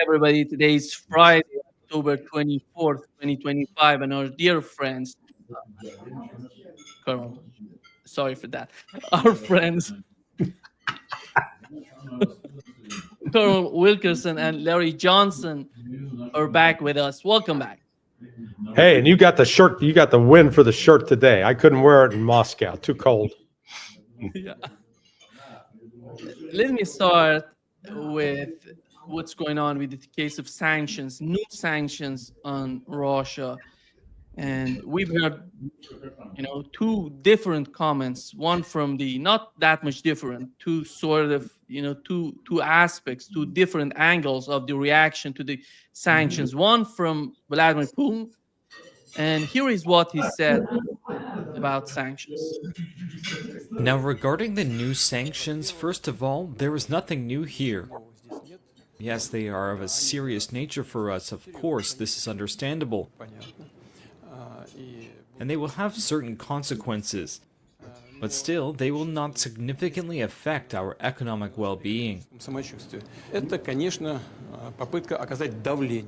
Everybody. Today is Friday, October 24th, 2025, and our dear friends, Colonel, sorry for that, our friends, Colonel Wilkerson and Larry Johnson are back with us. Welcome back. Hey, and you got the shirt. You got the win for the shirt today. I couldn't wear it in Moscow. Too cold. Yeah. Let me start with what's going on with the case of sanctions, new sanctions on Russia. And we've heard two different comments, one from the not that much different, two sort of two aspects, two different angles of the reaction to the sanctions, one from Vladimir Putin, and here is what he said about sanctions. Now, regarding the new sanctions, first of all, there is nothing new here. Yes, they are of a serious nature for us, of course, this is understandable. And they will have certain consequences. But still, they will not significantly affect our economic well-being.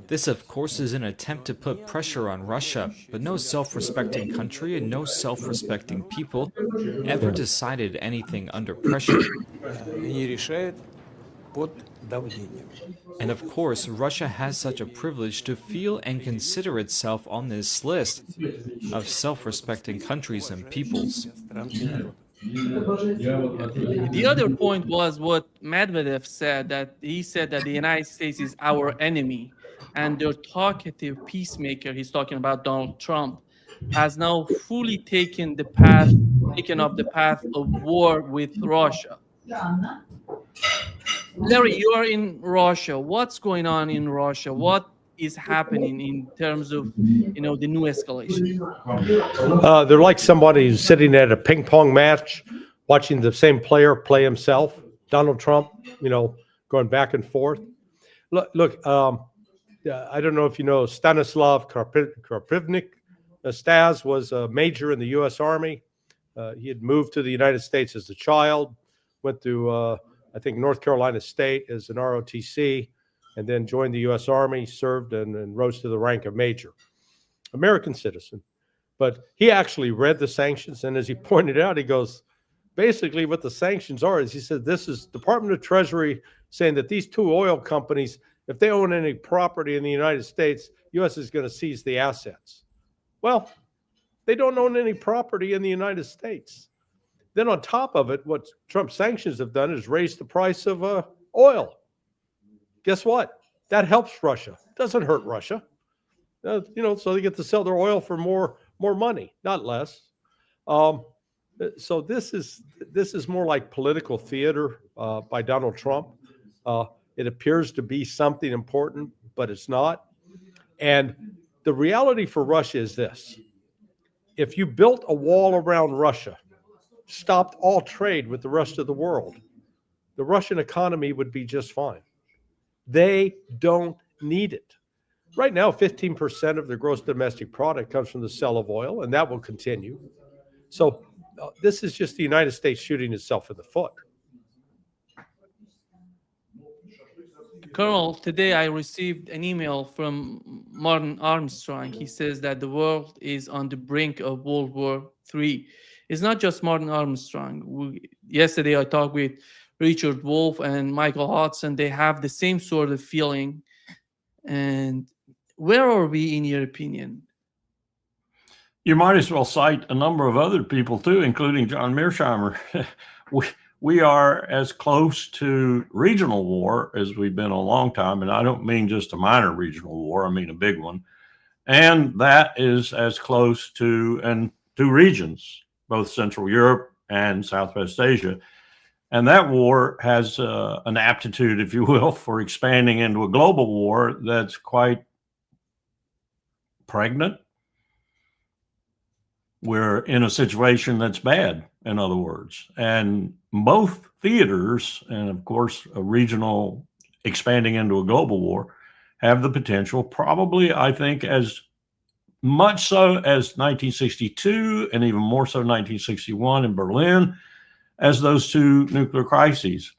This, of course, is an attempt to put pressure on Russia, but no self-respecting country and no self-respecting people ever decided anything under pressure. And of course, Russia has such a privilege to feel and consider itself on this list of self-respecting countries and peoples. The other point was what Medvedev said, that he said that the United States is our enemy, and their talkative peacemaker, he's talking about Donald Trump, has now fully taken up the path of war with Russia. Larry, you are in Russia. What's going on in Russia? What is happening in terms of, the new escalation? They're like somebody who's sitting at a ping pong match, watching the same player play himself. Donald Trump, going back and forth. Look. I don't know if you know Stanislav Karpivnik. Stas was a major in the U.S. Army. He had moved to the United States as a child, went to I think North Carolina State as an ROTC, and then joined the U.S. Army, served and rose to the rank of major. American citizen. But he actually read the sanctions, and as he pointed out, he goes, basically what the sanctions are is, he said, this is Department of Treasury saying that these two oil companies, if they own any property in the United States, U.S. is going to seize the assets. Well, they don't own any property in the United States. Then on top of it, what Trump sanctions have done is raise the price of oil. Guess what? That helps Russia. It doesn't hurt Russia. So they get to sell their oil for more money, not less. So this is more like political theater by Donald Trump. It appears to be something important, but it's not. And the reality for Russia is this. If you built a wall around Russia, stopped all trade with the rest of the world, the Russian economy would be just fine. They don't need it. Right now, 15% of their gross domestic product comes from the sale of oil, and that will continue. So this is just the United States shooting itself in the foot. Colonel, today I received an email from Martin Armstrong. He says that the world is on the brink of World War III. It's not just Martin Armstrong. Yesterday I talked with Richard Wolff and Michael Hodson. They have the same sort of feeling. And where are we in your opinion? You might as well cite a number of other people too, including John Mearsheimer. We are as close to regional war as we've been a long time. And I don't mean just a minor regional war, I mean a big one. And that is as close to two regions, both Central Europe and Southwest Asia. And that war has an aptitude, if you will, for expanding into a global war that's quite pregnant. We're in a situation that's bad, in other words. And both theaters, and of course, a regional expanding into a global war, have the potential, probably, I think, as much so as 1962 and even more so 1961 in Berlin, as those two nuclear crises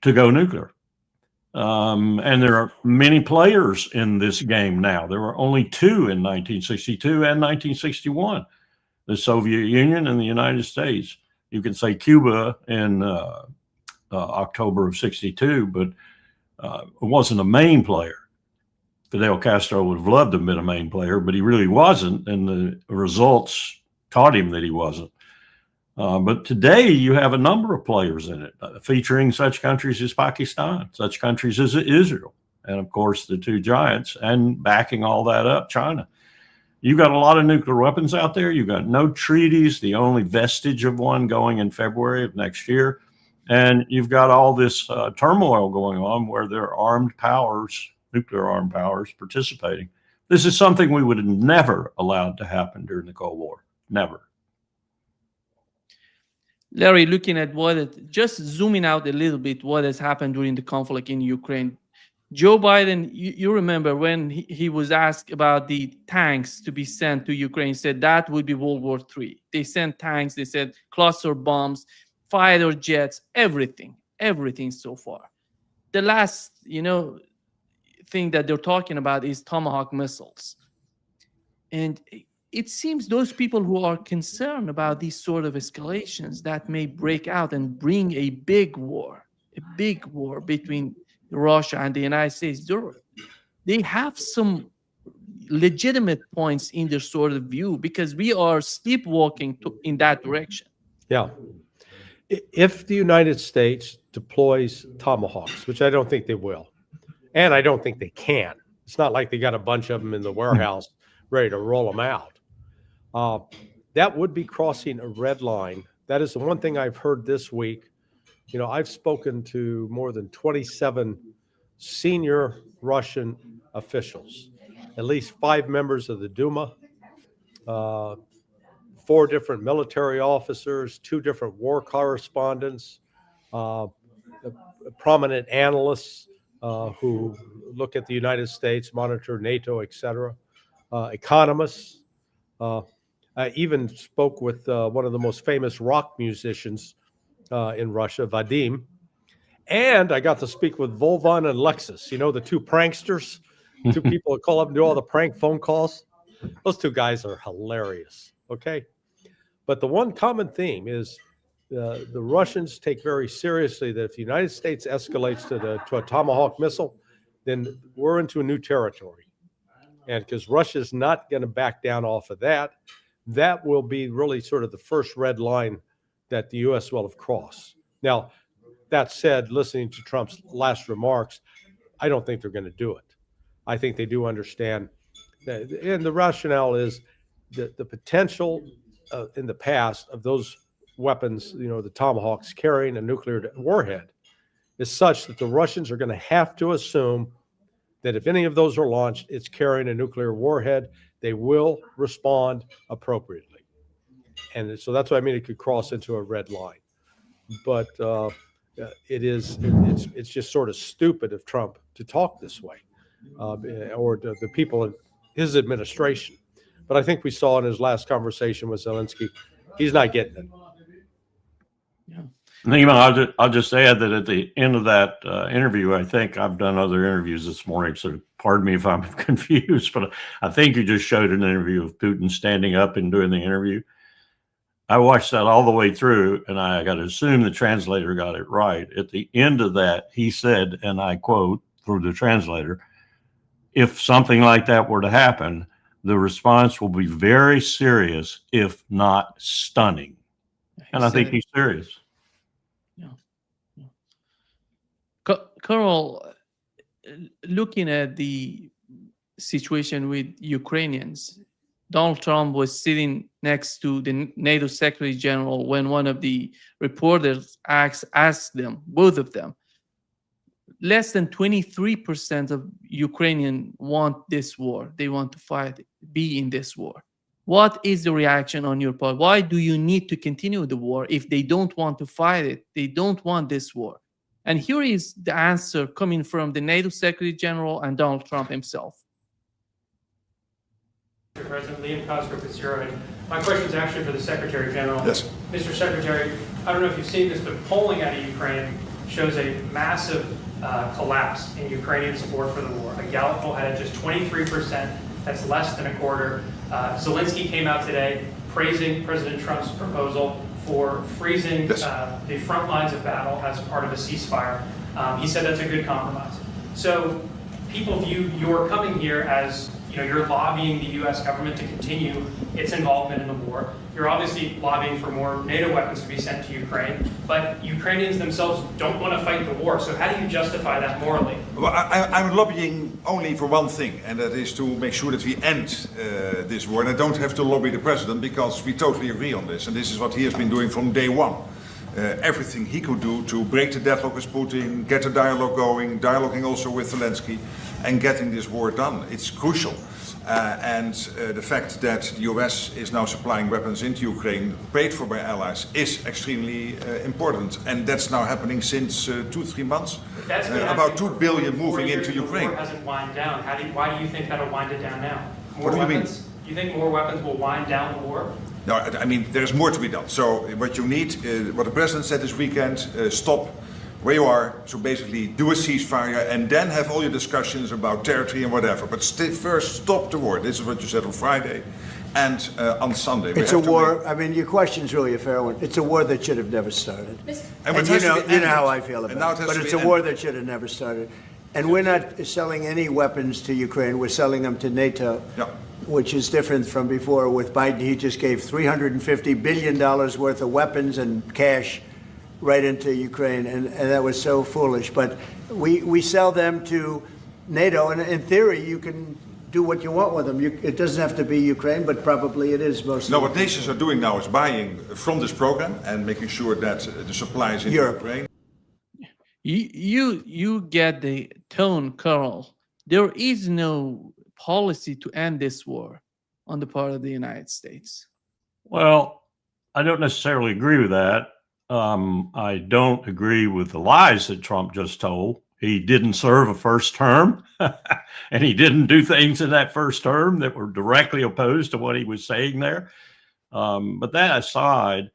to go nuclear. And there are many players in this game now. There were only two in 1962 and 1961, the Soviet Union and the United States. You can say Cuba in October of 62, but it wasn't a main player. Fidel Castro would have loved to have been a main player, but he really wasn't, and the results taught him that he wasn't. But today you have a number of players in it, featuring such countries as Pakistan, such countries as Israel, and of course the two giants, and backing all that up, China. You've got a lot of nuclear weapons out there. You've got no treaties, the only vestige of one going in February of next year. And you've got all this turmoil going on where there are armed powers, nuclear armed powers, participating. This is something we would have never allowed to happen during the Cold War. Never. Larry, looking at just zooming out a little bit, what has happened during the conflict in Ukraine. Joe Biden, you remember when he was asked about the tanks to be sent to Ukraine, he said that would be World War III. They sent tanks, they said cluster bombs, fighter jets, everything so far. The last, thing that they're talking about is Tomahawk missiles. And it seems those people who are concerned about these sort of escalations that may break out and bring a big war between Russia and the United States, they have some legitimate points in their sort of view, because we are sleepwalking in that direction. Yeah. If the United States deploys Tomahawks, which I don't think they will, and I don't think they can, it's not like they got a bunch of them in the warehouse ready to roll them out. That would be crossing a red line. That is the one thing I've heard this week. I've spoken to more than 27 senior Russian officials, at least 5 members of the Duma, 4 different military officers, 2 different war correspondents, prominent analysts who look at the United States, monitor NATO, etc., economists. I even spoke with one of the most famous rock musicians in Russia, Vadim. And I got to speak with Volvan and Lexus, the 2 pranksters, 2 people that call up and do all the prank phone calls. Those 2 guys are hilarious, okay? But the one common theme is the Russians take very seriously that if the United States escalates to a Tomahawk missile, then we're into a new territory. And because Russia's not going to back down off of that, that will be really sort of the first red line that the U.S. will have crossed. Now, that said, listening to Trump's last remarks, I don't think they're going to do it. I think they do understand. And the rationale is that the potential in the past of those weapons, the Tomahawks carrying a nuclear warhead, is such that the Russians are going to have to assume that if any of those are launched, it's carrying a nuclear warhead. They will respond appropriately. And so that's what I mean. It could cross into a red line. But it's just sort of stupid of Trump to talk this way, or the people in his administration. But I think we saw in his last conversation with Zelensky, he's not getting it. Yeah. Nima, I'll just add that at the end of that interview, I think I've done other interviews this morning, so pardon me if I'm confused, but I think you just showed an interview of Putin standing up and doing the interview. I watched that all the way through, and I got to assume the translator got it right. At the end of that, he said, and I quote through the translator, "If something like that were to happen, the response will be very serious, if not stunning." And I think he's serious. Yeah. Colonel, looking at the situation with Ukrainians, Donald Trump was sitting next to the NATO Secretary General when one of the reporters asked them, both of them, less than 23% of Ukrainians want this war. They want to be in this war. What is the reaction on your part? Why do you need to continue the war if they don't want to fight it? They don't want this war. And here is the answer coming from the NATO Secretary General and Donald Trump himself. Mr. President, Liam Cosgrove with Zero. My question is actually for the Secretary General. Yes. Mr. Secretary, I don't know if you've seen this, but polling out of Ukraine shows a massive collapse in Ukrainian support for the war. A Gallup poll had it just 23%. That's less than a quarter. Zelensky came out today praising President Trump's proposal for freezing the front lines of battle as part of a ceasefire. He said that's a good compromise. So people view your coming here as, you're lobbying the U.S. government to continue its involvement in the war. You're obviously lobbying for more NATO weapons to be sent to Ukraine, but Ukrainians themselves don't want to fight the war. So how do you justify that morally? Well, I'm lobbying only for one thing, and that is to make sure that we end this war. And I don't have to lobby the president because we totally agree on this. And this is what he has been doing from day one. Everything he could do to break the deadlock with Putin, get a dialogue going, dialoguing also with Zelensky, and getting this war done. It's crucial. The fact that the US is now supplying weapons into Ukraine, paid for by allies, is extremely important. And that's now happening since 2-3 months. About 2 billion moving into Ukraine. The war hasn't wind down. Why do you think that'll wind it down now? What do you mean? Do you think more weapons will wind down the war? No, I mean, there's more to be done. So what you need, what the president said this weekend, stop where you are, so basically do a ceasefire and then have all your discussions about territory and whatever. But first stop the war. This is what you said on Friday and on Sunday. It's a war. I mean, your question's really a fair one. It's a war that should have never started. And you know how I feel about it. But it's a war that should have never started. And we're not selling any weapons to Ukraine. We're selling them to NATO. Yeah. Which is different from before. With Biden, he just gave $350 billion worth of weapons and cash right into Ukraine, and that was so foolish. But we sell them to NATO, and in theory, you can do what you want with them. It doesn't have to be Ukraine, but probably it is mostly. No, what nations are doing now is buying from this program and making sure that the supplies in Ukraine. You get the tone, Carl. There is no policy to end this war on the part of the United States. Well, I don't necessarily agree with that. I don't agree with the lies that Trump just told. He didn't serve a first term, and he didn't do things in that first term that were directly opposed to what he was saying there. But that aside,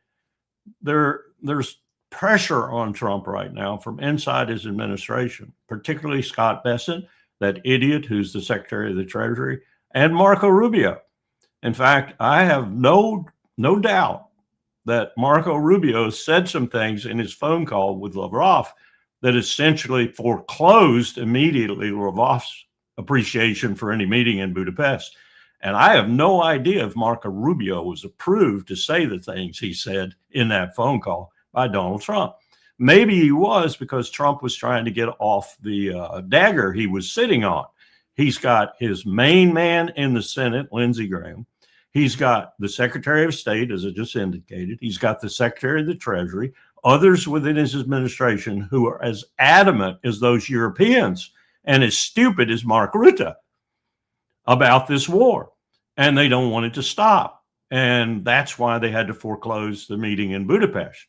there's pressure on Trump right now from inside his administration, particularly Scott Bessent, that idiot who's the Secretary of the Treasury, and Marco Rubio. In fact, I have no doubt that Marco Rubio said some things in his phone call with Lavrov that essentially foreclosed immediately Lavrov's appreciation for any meeting in Budapest. And I have no idea if Marco Rubio was approved to say the things he said in that phone call by Donald Trump. Maybe he was, because Trump was trying to get off the dagger he was sitting on. He's got his main man in the Senate, Lindsey Graham. He's got the Secretary of State, as I just indicated. He's got the Secretary of the Treasury, others within his administration who are as adamant as those Europeans and as stupid as Mark Rutte about this war. And they don't want it to stop. And that's why they had to foreclose the meeting in Budapest.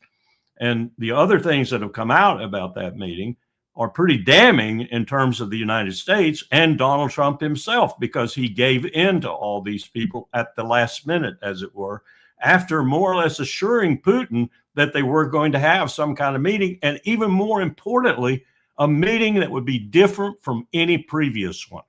And the other things that have come out about that meeting are pretty damning in terms of the United States and Donald Trump himself, because he gave in to all these people at the last minute, as it were, after more or less assuring Putin that they were going to have some kind of meeting, and even more importantly, a meeting that would be different from any previous one,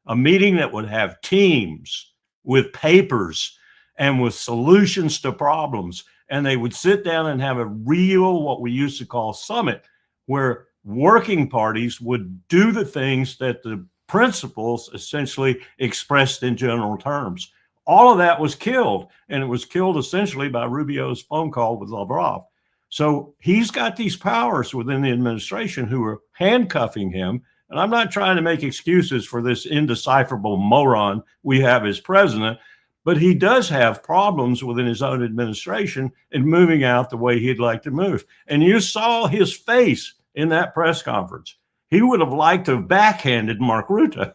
a meeting that would have teams with papers and with solutions to problems. And they would sit down and have a real, what we used to call summit, where working parties would do the things that the principals essentially expressed in general terms. All of that was killed, and it was killed essentially by Rubio's phone call with Lavrov. So he's got these powers within the administration who are handcuffing him. And I'm not trying to make excuses for this indecipherable moron we have as president, but he does have problems within his own administration in moving out the way he'd like to move. And you saw his face in that press conference. He would have liked to have backhanded Mark Rutte,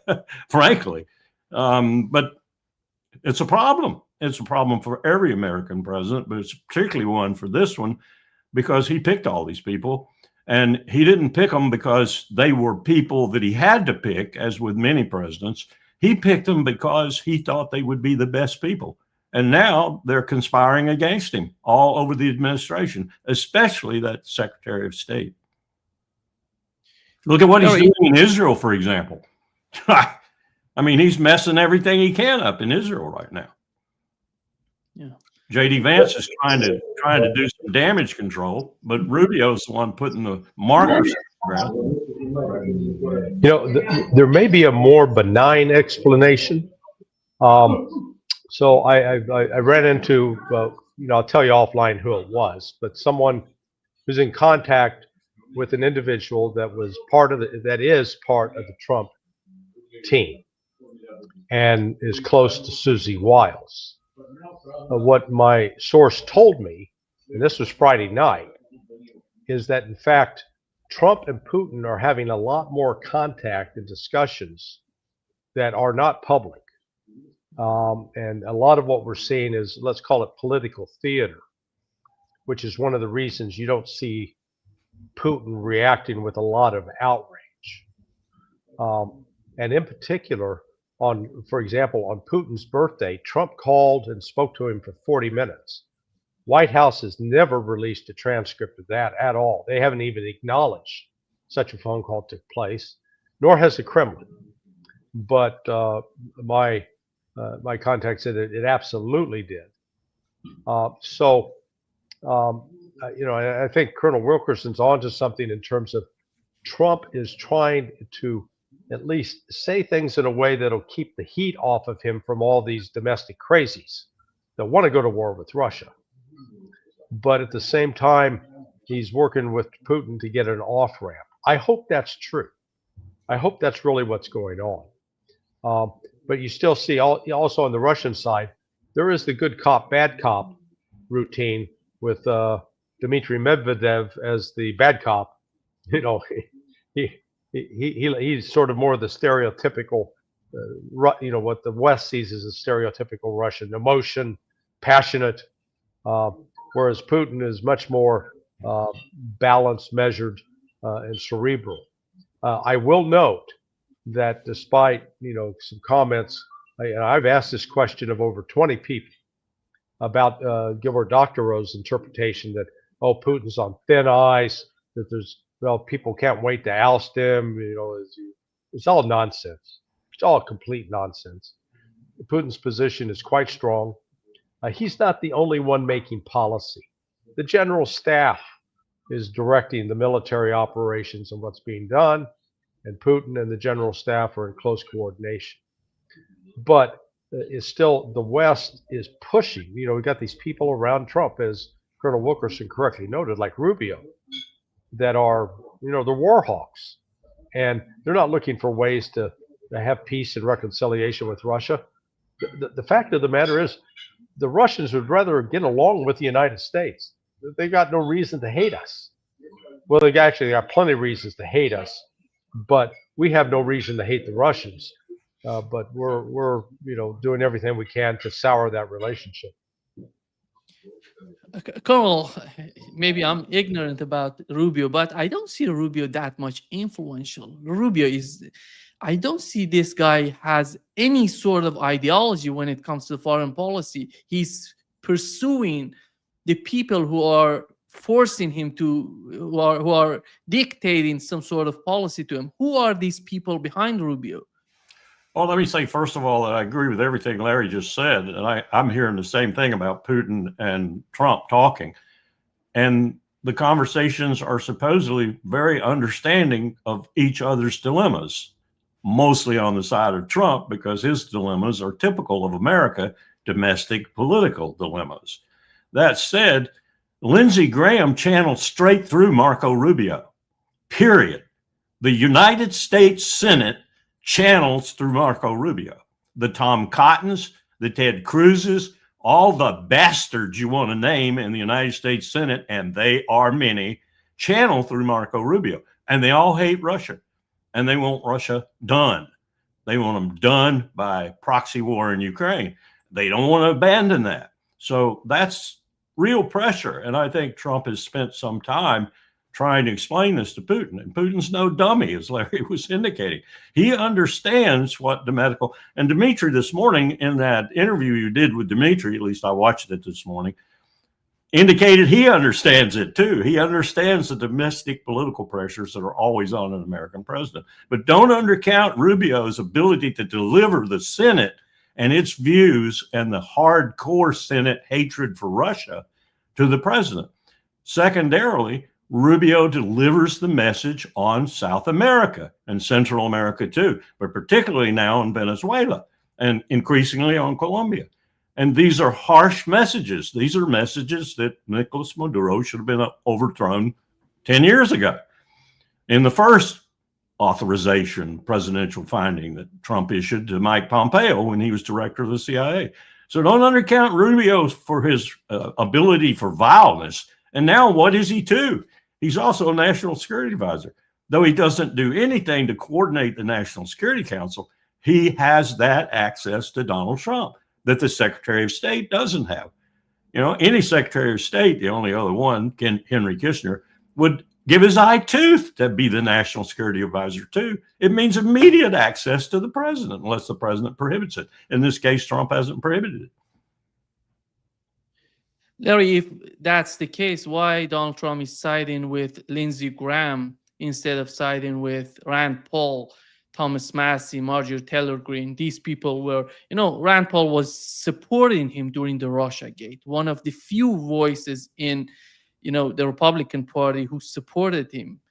frankly. But it's a problem. It's a problem for every American president, but it's particularly one for this one, because he picked all these people. And he didn't pick them because they were people that he had to pick, as with many presidents. He picked them because he thought they would be the best people. And now they're conspiring against him all over the administration, especially that Secretary of State. Look at what he's doing in Israel, for example. I mean, he's messing everything he can up in Israel right now. Yeah. J.D. Vance is trying to do some damage control, but Rubio's the one putting the markers on the ground. You know, there may be a more benign explanation. So I ran into, you know, I'll tell you offline who it was, but someone who's in contact with an individual that was that is part of the Trump team and is close to Susie Wiles. What my source told me, and this was Friday night, is that in fact Trump and Putin are having a lot more contact and discussions that are not public. And a lot of what we're seeing is, let's call it political theater, which is one of the reasons you don't see Putin reacting with a lot of outrage. And in particular, for example, on Putin's birthday, Trump called and spoke to him for 40 minutes. White House has never released a transcript of that at all. They haven't even acknowledged such a phone call took place, nor has the Kremlin. But my contact said it absolutely did. You know, I think Colonel Wilkerson's onto something in terms of Trump is trying to at least say things in a way that'll keep the heat off of him from all these domestic crazies that want to go to war with Russia. But at the same time, he's working with Putin to get an off-ramp. I hope that's true. I hope that's really what's going on. But you still see also on the Russian side, there is the good cop, bad cop routine with Dmitry Medvedev as the bad cop. You know, he's sort of more the stereotypical, you know, what the West sees as a stereotypical Russian, emotion, passionate, whereas Putin is much more balanced, measured, and cerebral. I will note that despite, you know, some comments, I've asked this question of over 20 people about Gilbert Doctorow's interpretation that, oh, Putin's on thin ice, that there's, well, people can't wait to oust him, you know, it's all nonsense. It's all complete nonsense. Putin's position is quite strong. He's not the only one making policy. The general staff is directing the military operations and what's being done, and Putin and the general staff are in close coordination. But it's still, the West is pushing. You know, we've got these people around Trump, as Colonel Wilkerson correctly noted, like Rubio, that are, you know, they're war hawks. And they're not looking for ways to have peace and reconciliation with Russia. The fact of the matter is, the Russians would rather get along with the United States. They've got no reason to hate us. Well, they actually got plenty of reasons to hate us, but we have no reason to hate the Russians. But we're you know, doing everything we can to sour that relationship. Colonel, maybe I'm ignorant about Rubio, but I don't see Rubio that much influential. Rubio is, I don't see this guy has any sort of ideology when it comes to foreign policy. He's pursuing the people who are forcing him to, who are dictating some sort of policy to him. Who are these people behind Rubio? Well, let me say, first of all, that I agree with everything Larry just said. And I'm hearing the same thing about Putin and Trump talking. And the conversations are supposedly very understanding of each other's dilemmas, mostly on the side of Trump, because his dilemmas are typical of America, domestic political dilemmas. That said, Lindsey Graham channeled straight through Marco Rubio, period. The United States Senate channels through Marco Rubio. The Tom Cottons, the Ted Cruzes, all the bastards you want to name in the United States Senate, and they are many, channel through Marco Rubio. And they all hate Russia. And they want Russia done. They want them done by proxy war in Ukraine. They don't want to abandon that. So that's real pressure. And I think Trump has spent some time trying to explain this to Putin. And Putin's no dummy, as Larry was indicating. He understands what the medical, and Dmitry this morning in that interview you did with Dmitry, at least I watched it this morning, indicated he understands it too. He understands the domestic political pressures that are always on an American president. But don't undercount Rubio's ability to deliver the Senate and its views and the hardcore Senate hatred for Russia to the president. Secondarily, Rubio delivers the message on South America and Central America too, but particularly now in Venezuela and increasingly on Colombia. And these are harsh messages. These are messages that Nicolas Maduro should have been overthrown 10 years ago. In the first authorization presidential finding that Trump issued to Mike Pompeo when he was director of the CIA. So don't undercount Rubio for his ability for vileness. And now what is he too? He's also a national security advisor. Though he doesn't do anything to coordinate the National Security Council, he has that access to Donald Trump that the Secretary of State doesn't have. You know, any Secretary of State, the only other one, Henry Kissinger, would give his eye tooth to be the National Security Advisor too. It means immediate access to the president unless the president prohibits it. In this case, Trump hasn't prohibited it. Larry, if that's the case, why Donald Trump is siding with Lindsey Graham instead of siding with Rand Paul, Thomas Massie, Marjorie Taylor Greene? These people were, you know, Rand Paul was supporting him during the Russiagate, one of the few voices in, you know, the Republican Party who supported him.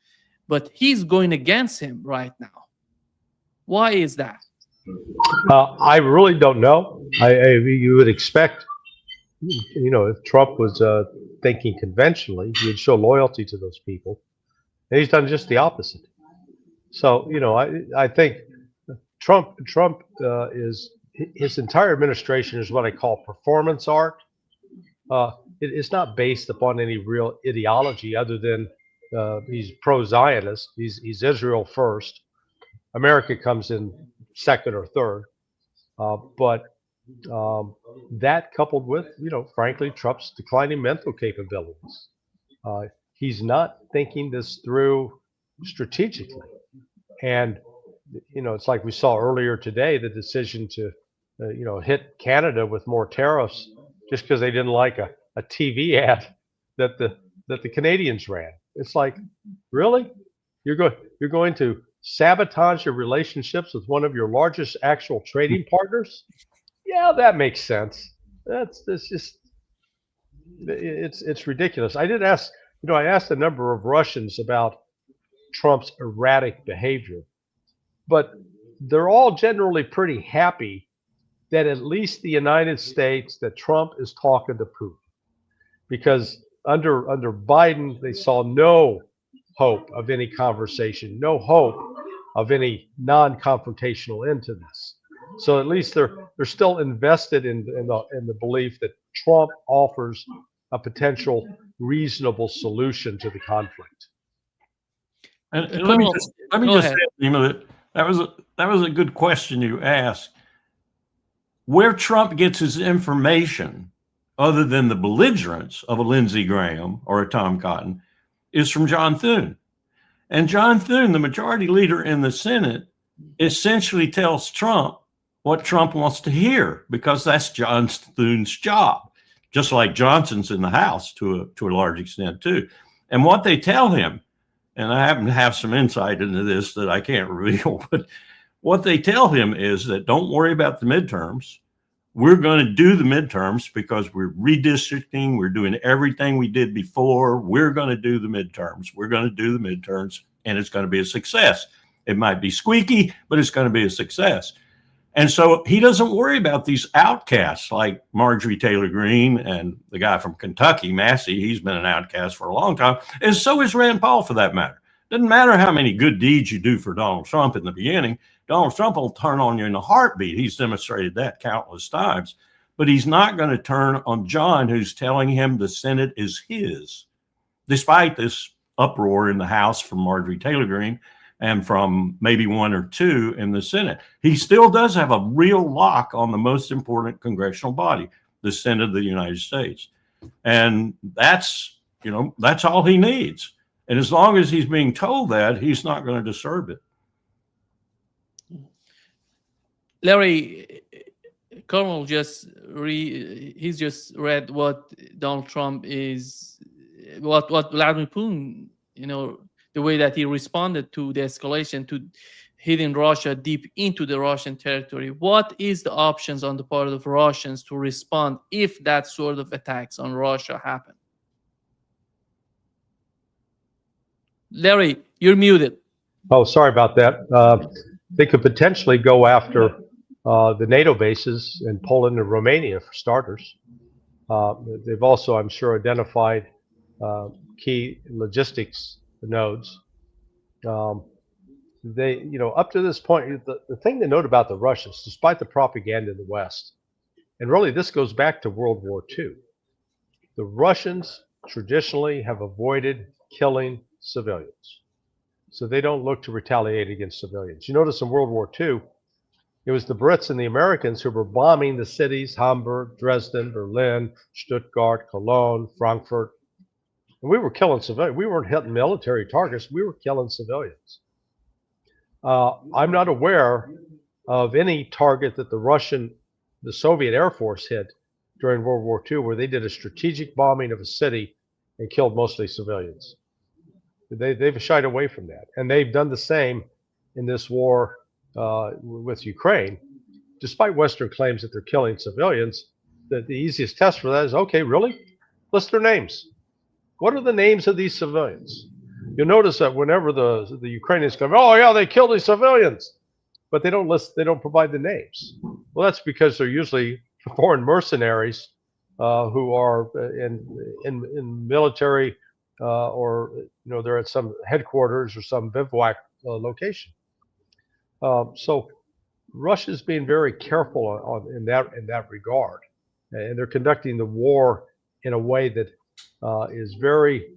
But he's going against him right now. Why is that? I really don't know. You would expect, you know, if Trump was thinking conventionally, he would show loyalty to those people. And he's done just the opposite. So, you know, I think Trump is, his entire administration is what I call performance art. It's not based upon any real ideology other than he's pro-Zionist. He's Israel first. America comes in second or third. But that coupled with, you know, frankly, Trump's declining mental capabilities. He's not thinking this through strategically. And, you know, it's like we saw earlier today, the decision to, you know, hit Canada with more tariffs just because they didn't like a TV ad that the Canadians ran. It's like, really? You're going to sabotage your relationships with one of your largest actual trading partners? Yeah, that makes sense. That's just, it's ridiculous. I did ask, you know, I asked a number of Russians about Trump's erratic behavior, but they're all generally pretty happy that at least the United States, that Trump is talking to Putin, because under Biden, they saw no hope of any conversation, no hope of any non-confrontational end to this. So at least they're still invested in the belief that Trump offers a potential reasonable solution to the conflict. And let me just say, you know, that was a good question you asked. Where Trump gets his information, other than the belligerence of a Lindsey Graham or a Tom Cotton, is from John Thune. And John Thune, the majority leader in the Senate, essentially tells Trump what Trump wants to hear, because that's John Thune's job, just like Johnson's in the House to a large extent too. And what they tell him, and I happen to have some insight into this that I can't reveal, but what they tell him is that don't worry about the midterms. We're going to do the midterms because we're redistricting. We're doing everything we did before. We're going to do the midterms. We're going to do the midterms, and it's going to be a success. It might be squeaky, but it's going to be a success. And so he doesn't worry about these outcasts like Marjorie Taylor Greene and the guy from Kentucky, Massie. He's been an outcast for a long time. And so is Rand Paul, for that matter. Doesn't matter how many good deeds you do for Donald Trump in the beginning. Donald Trump will turn on you in a heartbeat. He's demonstrated that countless times. But he's not going to turn on John, who's telling him the Senate is his, despite this uproar in the House from Marjorie Taylor Greene and from maybe one or two in the Senate. He still does have a real lock on the most important congressional body, the Senate of the United States. And that's, you know, that's all he needs. And as long as he's being told that, he's not going to disturb it. Larry, Colonel he's just read what Donald Trump is, what Vladimir Putin, the way that he responded to the escalation, to hitting Russia deep into the Russian territory. What is the options on the part of Russians to respond if that sort of attacks on Russia happen? Larry, you're muted. Oh, sorry about that. They could potentially go after the NATO bases in Poland and Romania, for starters. They've also, I'm sure, identified key logistics nodes. They, up to this point, the thing to note about the Russians, despite the propaganda in the West, and really this goes back to World War II, the Russians traditionally have avoided killing civilians. So they don't look to retaliate against civilians. You notice in World War II, it was the Brits and the Americans who were bombing the cities, Hamburg, Dresden, Berlin, Stuttgart, Cologne, Frankfurt. And we were killing civilians. We weren't hitting military targets. We were killing civilians. I'm not aware of any target that the Soviet Air Force hit during World War II where they did a strategic bombing of a city and killed mostly civilians. They've shied away from that. And they've done the same in this war with Ukraine. Despite Western claims that they're killing civilians, the easiest test for that is, okay, really? List their names. What are the names of these civilians? You'll notice that whenever the Ukrainians come, oh yeah, they killed these civilians, but they don't provide the names. Well, that's because they're usually foreign mercenaries who are in military or they're at some headquarters or some bivouac location. So Russia's being very careful in that regard, and they're conducting the war in a way that is very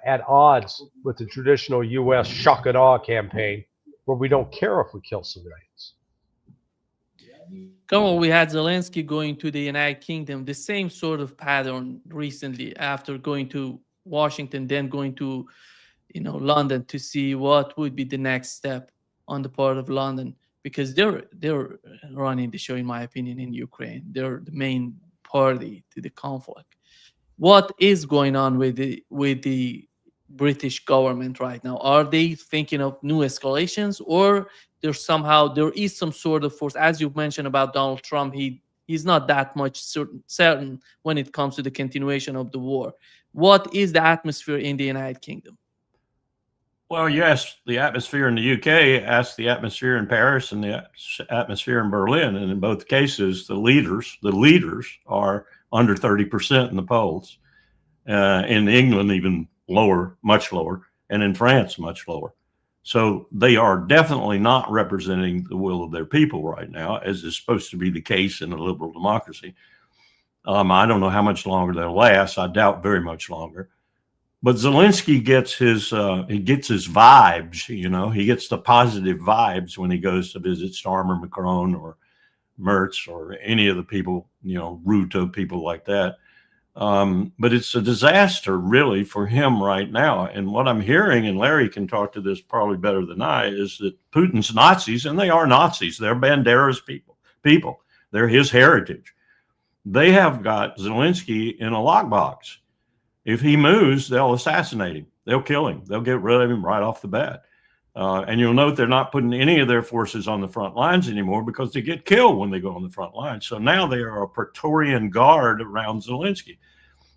at odds with the traditional U.S. shock and awe campaign, where we don't care if we kill civilians. Come on, we had Zelensky going to the United Kingdom, the same sort of pattern recently, after going to Washington, then going to London to see what would be the next step on the part of London, because they're running the show, in my opinion, in Ukraine. They're the main party to the conflict. What is going on with the British government right now? Are they thinking of new escalations, or there is some sort of force? As you mentioned about Donald Trump, he's not that much certain when it comes to the continuation of the war. What is the atmosphere in the United Kingdom? Well, yes, the atmosphere in the UK asked the atmosphere in Paris and the atmosphere in Berlin, and in both cases, the leaders are under 30% in the polls. In England, even lower, much lower, and in France, much lower. So they are definitely not representing the will of their people right now, as is supposed to be the case in a liberal democracy. I don't know how much longer they'll last. I doubt very much longer. But Zelensky gets his vibes, he gets the positive vibes when he goes to visit Starmer, Macron, or Merz, or any of the people, Ruto, people like that. But it's a disaster, really, for him right now. And what I'm hearing, and Larry can talk to this probably better than I, is that Putin's Nazis, and they are Nazis, they're Banderas people. They're his heritage. They have got Zelensky in a lockbox. If he moves, they'll assassinate him. They'll kill him. They'll get rid of him right off the bat. And you'll note they're not putting any of their forces on the front lines anymore because they get killed when they go on the front lines. So now they are a Praetorian guard around Zelensky.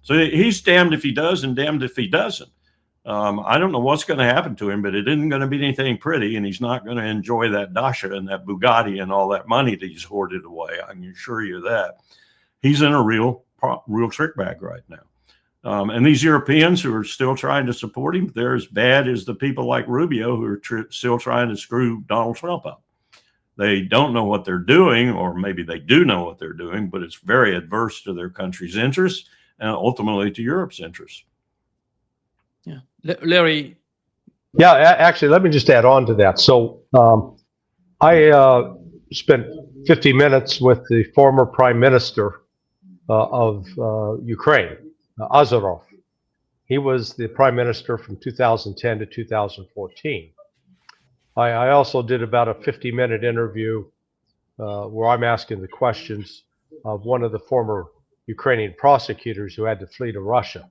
So he's damned if he does and damned if he doesn't. I don't know what's going to happen to him, but it isn't going to be anything pretty, and he's not going to enjoy that Dacia and that Bugatti and all that money that he's hoarded away. I can assure you that. He's in a real trick bag right now. And these Europeans who are still trying to support him, they're as bad as the people like Rubio who are still trying to screw Donald Trump up. They don't know what they're doing, or maybe they do know what they're doing, but it's very adverse to their country's interests and ultimately to Europe's interests. Yeah. Larry. Yeah, actually, let me just add on to that. So I spent 50 minutes with the former prime minister of Ukraine, Azarov. He was the prime minister from 2010 to 2014. I also did about a 50-minute interview where I'm asking the questions of one of the former Ukrainian prosecutors who had to flee to Russia.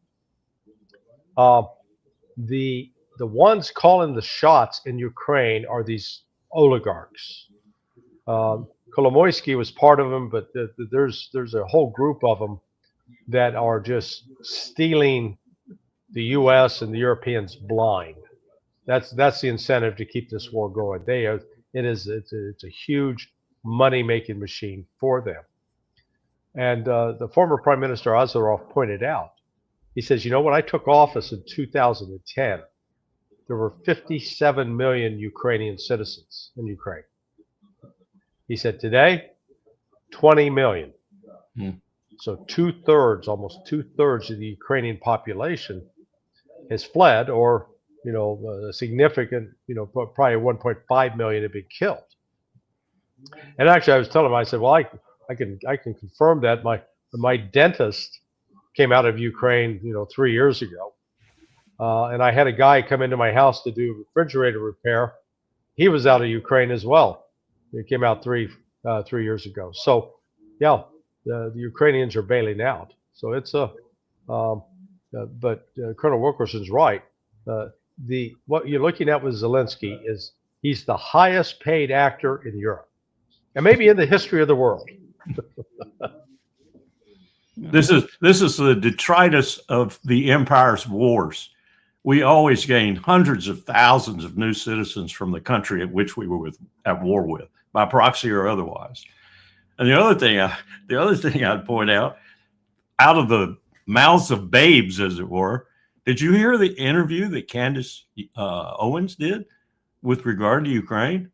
The ones calling the shots in Ukraine are these oligarchs. Kolomoisky was part of them, but there's a whole group of them that are just stealing the U.S. and the Europeans blind. That's the incentive to keep this war going. It's a huge money-making machine for them. And the former Prime Minister Azarov pointed out, he says, you know, when I took office in 2010, there were 57 million Ukrainian citizens in Ukraine. He said today, 20 million. So almost two-thirds of the Ukrainian population has fled, or, you know, a significant, you know, probably 1.5 million have been killed. And actually, I was telling him, I said, well, I can confirm that. My dentist came out of Ukraine, you know, 3 years ago. And I had a guy come into my house to do refrigerator repair. He was out of Ukraine as well. He came out three years ago. So, yeah, the Ukrainians are bailing out. So it's but Colonel Wilkerson's right. What you're looking at with Zelensky is he's the highest paid actor in Europe, and maybe in the history of the world. This is the detritus of the empire's wars. We always gained hundreds of thousands of new citizens from the country at which we were at war with, by proxy or otherwise. And the other thing I'd point out of the mouths of babes, as it were, did you hear the interview that Candace Owens did with regard to Ukraine?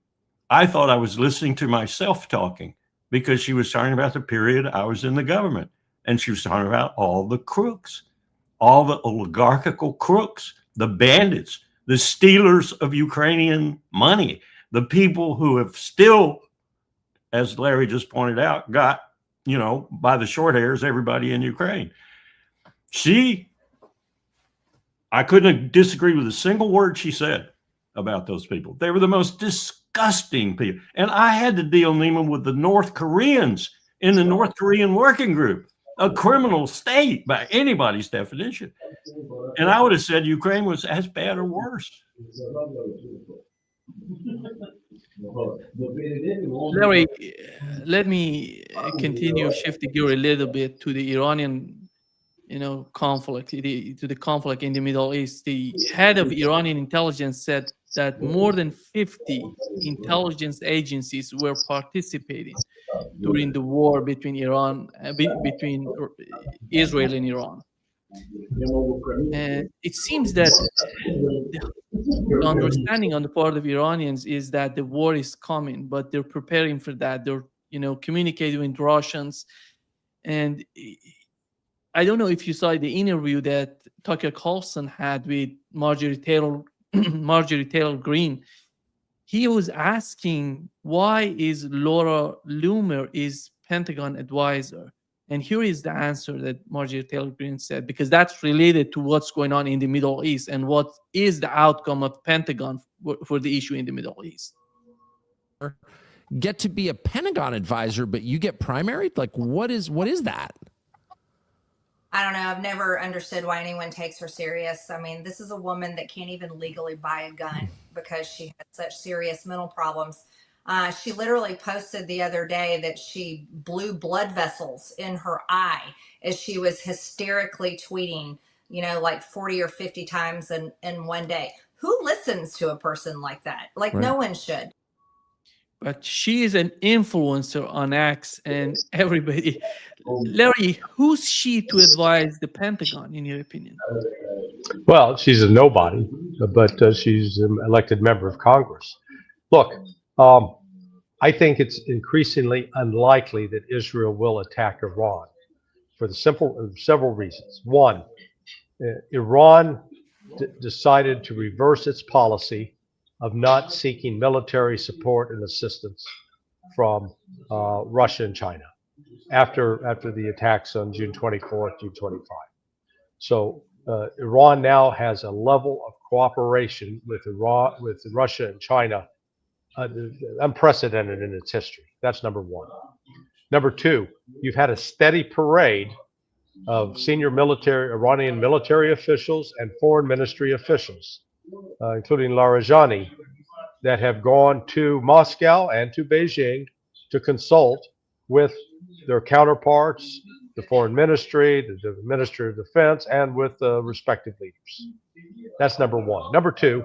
I thought I was listening to myself talking, because she was talking about the period I was in the government. And she was talking about all the crooks, all the oligarchical crooks, the bandits, the stealers of Ukrainian money, the people who have still, as Larry just pointed out, got, you know, by the short hairs, everybody in Ukraine. I couldn't disagree with a single word she said about those people. They were the most disgusting people. And I had to deal, Neiman, with the North Koreans in the North Korean working group, a criminal state by anybody's definition. And I would have said Ukraine was as bad or worse. Larry, let me continue shifting gear a little bit to the Iranian, you know, conflict, to the conflict in the Middle East. The head of Iranian intelligence said that more than 50 intelligence agencies were participating during the war between between Israel and Iran. And it seems that the understanding on the part of Iranians is that the war is coming, but they're preparing for that. They're, you know, communicating with Russians. And I don't know if you saw the interview that Tucker Carlson had with Marjorie Taylor Greene. He was asking, why is Laura Loomer is Pentagon advisor? And here is the answer that Marjorie Taylor Greene said, because that's related to what's going on in the Middle East and what is the outcome of Pentagon for the issue in the Middle East. Get to be a Pentagon advisor, but you get primaried? Like, what is that? I don't know. I've never understood why anyone takes her serious. I mean, this is a woman that can't even legally buy a gun because she had such serious mental problems. She literally posted the other day that she blew blood vessels in her eye as she was hysterically tweeting, you know, like 40 or 50 times in one day. Who listens to a person like that? Like, right. No one should. But she is an influencer on X and everybody. Larry, who's she to advise the Pentagon, in your opinion? Well, she's a nobody, but she's an elected member of Congress. Look, I think it's increasingly unlikely that Israel will attack Iran for several reasons. One, Iran decided to reverse its policy of not seeking military support and assistance from Russia and China after the attacks on June 24th, June 25. So Iran now has a level of cooperation with Russia and China unprecedented in its history. That's number one. Number two, you've had a steady parade of senior Iranian military officials and foreign ministry officials, including Larijani, that have gone to Moscow and to Beijing to consult with their counterparts, the foreign ministry, the Ministry of Defense, and with the respective leaders. That's number one. Number two,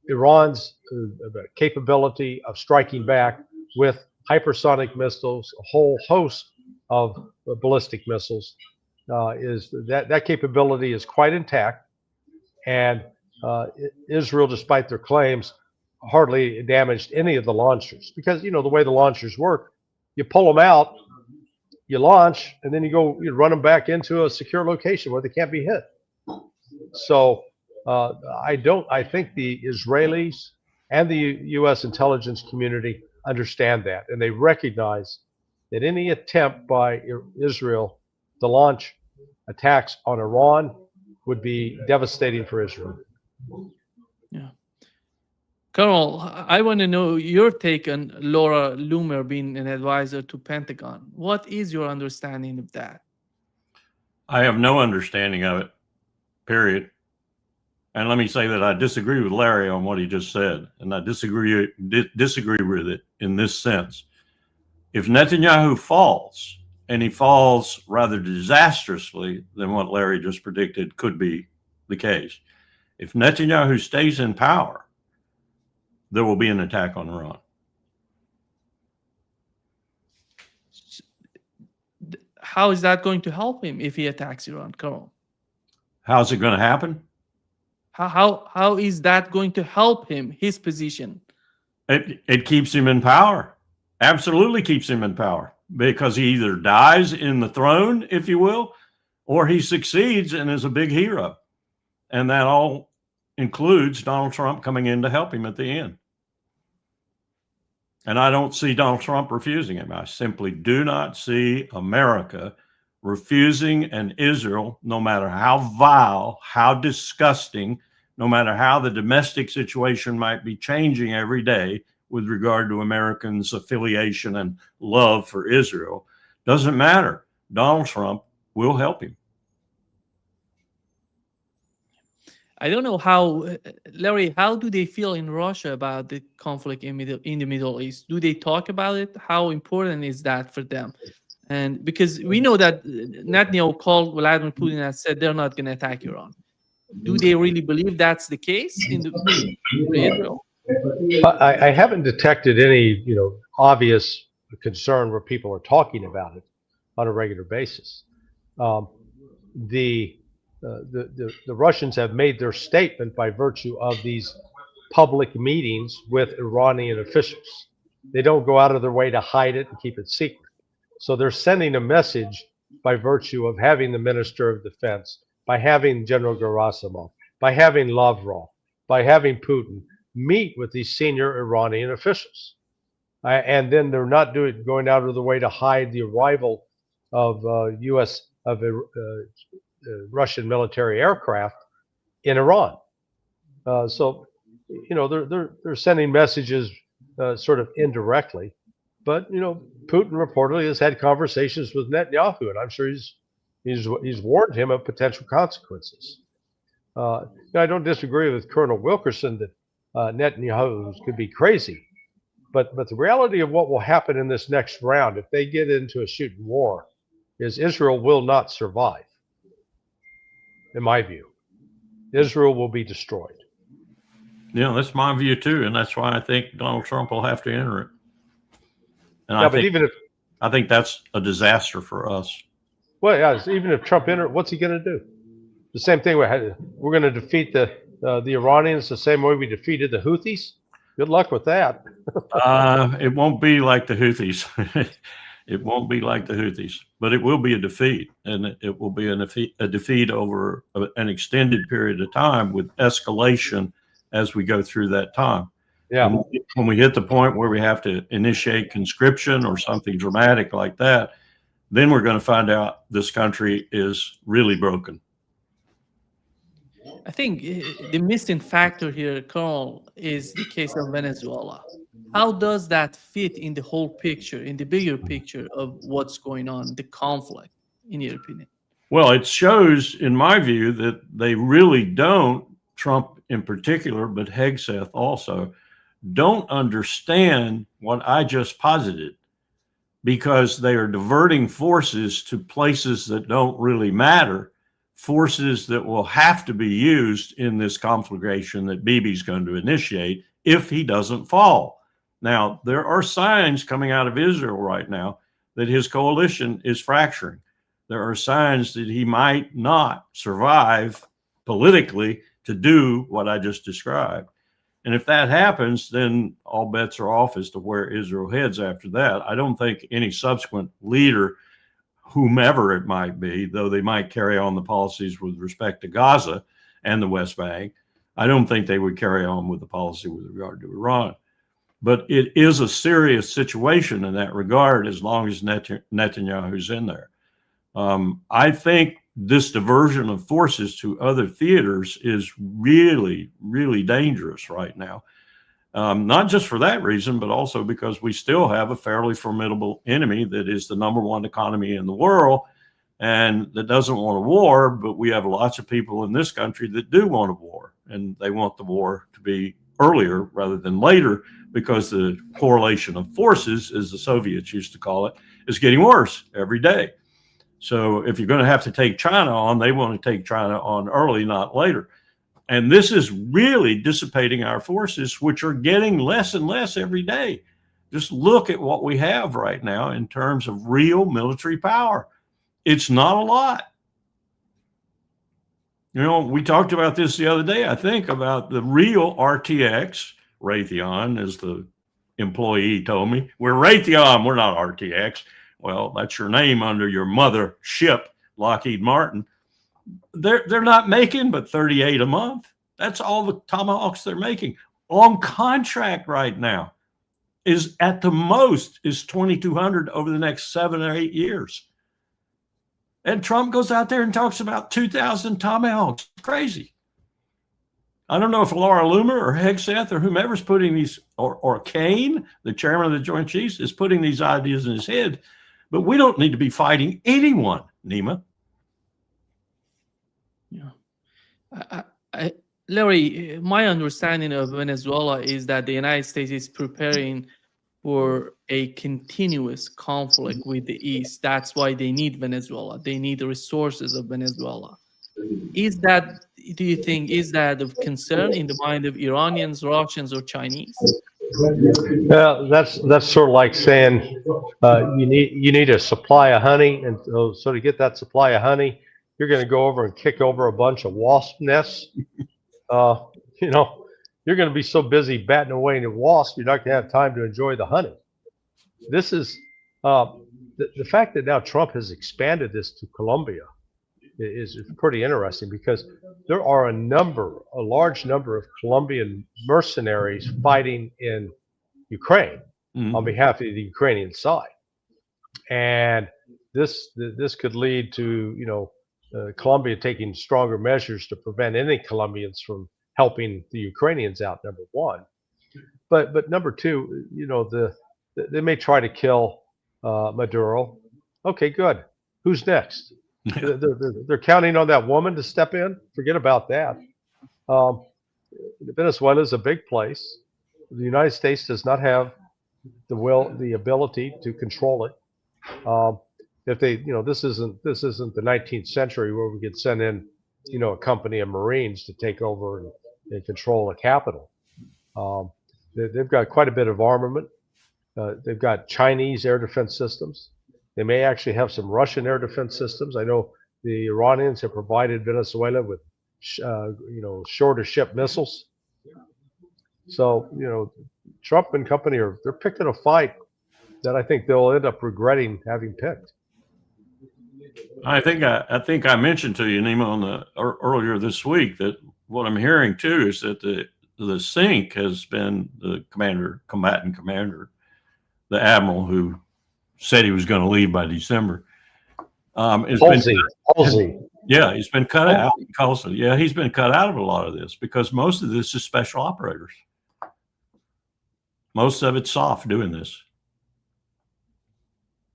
Iran's capability of striking back with hypersonic missiles, a whole host of ballistic missiles, is that capability is quite intact, and Israel, despite their claims, hardly damaged any of the launchers, because the way the launchers work, you pull them out, you launch, and then you run them back into a secure location where they can't be hit. So I think the Israelis and the U.S. intelligence community understand that, and they recognize that any attempt by Israel to launch attacks on Iran would be devastating for Israel. Yeah. Colonel, I want to know your take on Laura Loomer being an advisor to Pentagon. What is your understanding of that? I have no understanding of it, period. And let me say that I disagree with Larry on what he just said, and I disagree with it in this sense. If Netanyahu falls, and he falls rather disastrously than what Larry just predicted could be the case, if Netanyahu stays in power, there will be an attack on Iran. How is that going to help him if he attacks Iran, Colonel? How's it going to happen? How is that going to help him, his position? It keeps him in power. Absolutely keeps him in power, because he either dies in the throne, if you will, or he succeeds and is a big hero. And that all includes Donald Trump coming in to help him at the end. And I don't see Donald Trump refusing him. I simply do not see America refusing an Israel, no matter how vile, how disgusting, no matter how the domestic situation might be changing every day with regard to Americans' affiliation and love for Israel. Doesn't matter. Donald Trump will help him. I don't know how, Larry, how do they feel in Russia about the conflict in the Middle East? Do they talk about it? How important is that for them? And because we know that Netanyahu called Vladimir Putin and said they're not going to attack Iran. Do they really believe that's the case in Israel? I haven't detected any, obvious concern where people are talking about it on a regular basis. The Russians have made their statement by virtue of these public meetings with Iranian officials. They don't go out of their way to hide it and keep it secret. So they're sending a message by virtue of having the Minister of Defense, by having General Gerasimov, by having Lavrov, by having Putin meet with these senior Iranian officials. And then they're not going out of the way to hide the arrival of Russian military aircraft in Iran. So, they're sending messages sort of indirectly. But Putin reportedly has had conversations with Netanyahu, and I'm sure he's warned him of potential consequences. I don't disagree with Colonel Wilkerson that Netanyahu could be crazy, but the reality of what will happen in this next round, if they get into a shooting war, is Israel will not survive. In my view, Israel will be destroyed. That's my view too, and that's why I think Donald Trump will have to enter it. And I think that's a disaster for us. Well, yeah, even if Trump enters, what's he going to do? The same thing. We're going to defeat the Iranians the same way we defeated the Houthis. Good luck with that. It won't be like the Houthis. It won't be like the Houthis, but it will be a defeat, and it will be a defeat over an extended period of time with escalation as we go through that time. Yeah. When we hit the point where we have to initiate conscription or something dramatic like that, then we're going to find out this country is really broken. I think the missing factor here, Colonel, is the case of Venezuela. How does that fit in the whole picture, in the bigger picture of what's going on, the conflict, in your opinion? Well, it shows, in my view, that they really don't, Trump in particular, but Hegseth also, don't understand what I just posited, because they are diverting forces to places that don't really matter, forces that will have to be used in this conflagration that Bibi's going to initiate if he doesn't fall. Now, there are signs coming out of Israel right now that his coalition is fracturing. There are signs that he might not survive politically to do what I just described. And if that happens, then all bets are off as to where Israel heads after that. I don't think any subsequent leader, whomever it might be, though they might carry on the policies with respect to Gaza and the West Bank, I don't think they would carry on with the policy with regard to Iran. But it is a serious situation in that regard as long as Netanyahu's in there. I think this diversion of forces to other theaters is really, really dangerous right now. Not just for that reason, but also because we still have a fairly formidable enemy that is the #1 economy in the world and that doesn't want a war. But we have lots of people in this country that do want a war, and they want the war to be earlier rather than later, because the correlation of forces, as the Soviets used to call it, is getting worse every day. So if you're going to have to take China on, they want to take China on early, not later. And this is really dissipating our forces, which are getting less and less every day. Just look at what we have right now in terms of real military power. It's not a lot. You know, we talked about this the other day, I think, about the real RTX, Raytheon, as the employee told me. We're Raytheon, we're not RTX. Well, that's your name under your mother ship, Lockheed Martin. They're not making but 38 a month. That's all the Tomahawks they're making. On contract right now is at the most is 2,200 over the next 7 or 8 years. And Trump goes out there and talks about 2,000 Tomahawks. Crazy. I don't know if Laura Loomer or Hegseth or whomever's putting these, or Kane, the chairman of the Joint Chiefs, is putting these ideas in his head. But we don't need to be fighting anyone, Nima. Yeah. Larry, my understanding of Venezuela is that the United States is preparing for a continuous conflict with the East. That's why they need Venezuela. They need the resources of Venezuela. Is that, do you think, is that of concern in the mind of Iranians, Russians, or Chinese? That's sort of like saying you need a supply of honey, and so to get that supply of honey, you're going to go over and kick over a bunch of wasp nests. You know, you're going to be so busy batting away the wasp, you're not going to have time to enjoy the honey. This is the fact that now Trump has expanded this to Colombia is pretty interesting, because there are a large number of Colombian mercenaries fighting in Ukraine on behalf of the Ukrainian side, and this could lead to, you know, Colombia taking stronger measures to prevent any Colombians from helping the Ukrainians out. Number one, but number two, you know, they may try to kill Maduro. Okay, good. Who's next? They're counting on that woman to step in. Forget about that. Venezuela is a big place. The United States does not have the ability to control it. If they, you know, this isn't the 19th century where we could send in, you know, a company of Marines to take over and control a capital. They've got quite a bit of armament. They've got Chinese air defense systems. They may actually have some Russian air defense systems. I know the Iranians have provided Venezuela with, you know, shore-to-ship missiles. So, you know, Trump and company they're picking a fight that I think they'll end up regretting having picked. I think I mentioned to you, Nima, earlier this week, that what I'm hearing too is that the sink has been the combatant commander, the admiral who said he was going to leave by December. Halsey. Yeah, he's been cut out. Yeah, he's been cut out of a lot of this because most of this is special operators. Most of it's soft doing this.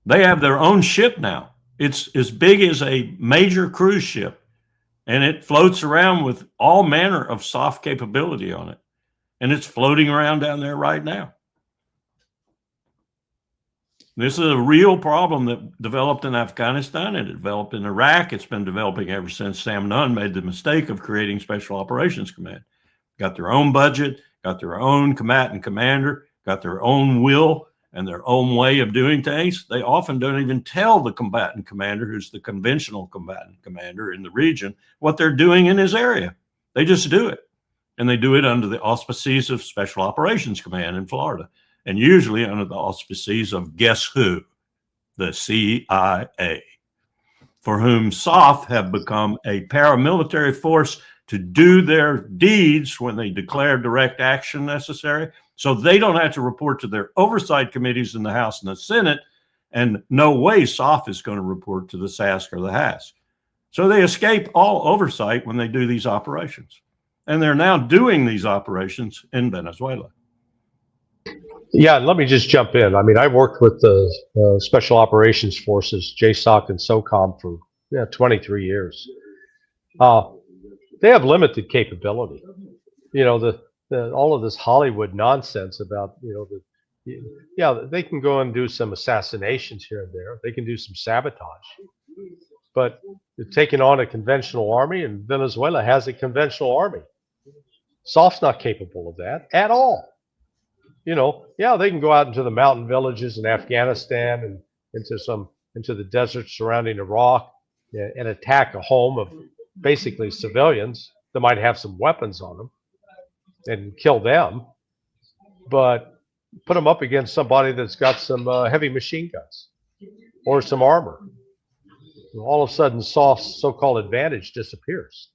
They have their own ship now. It's as big as a major cruise ship, and it floats around with all manner of soft capability on it. And it's floating around down there right now. This is a real problem that developed in Afghanistan. It developed in Iraq. It's been developing ever since Sam Nunn made the mistake of creating Special Operations Command. Got their own budget, got their own combatant commander, got their own will and their own way of doing things. They often don't even tell the combatant commander, who's the conventional combatant commander in the region, what they're doing in his area. They just do it. And they do it under the auspices of Special Operations Command in Florida. And usually under the auspices of guess who? The CIA, for whom SOF have become a paramilitary force to do their deeds when they declare direct action necessary. So they don't have to report to their oversight committees in the House and the Senate. And no way SOF is going to report to the SASC or the HASC. So they escape all oversight when they do these operations. And they're now doing these operations in Venezuela. Yeah, let me just jump in. I mean, I worked with the Special Operations Forces, JSOC and SOCOM, for 23 years. They have limited capability. You know, all of this Hollywood nonsense about, they can go and do some assassinations here and there. They can do some sabotage. But they're taking on a conventional army, and Venezuela has a conventional army. SOF's not capable of that at all. They can go out into the mountain villages in Afghanistan and into the deserts surrounding Iraq and attack a home of basically civilians that might have some weapons on them and kill them, but put them up against somebody that's got some heavy machine guns or some armor. All of a sudden, SOF's so-called advantage disappears.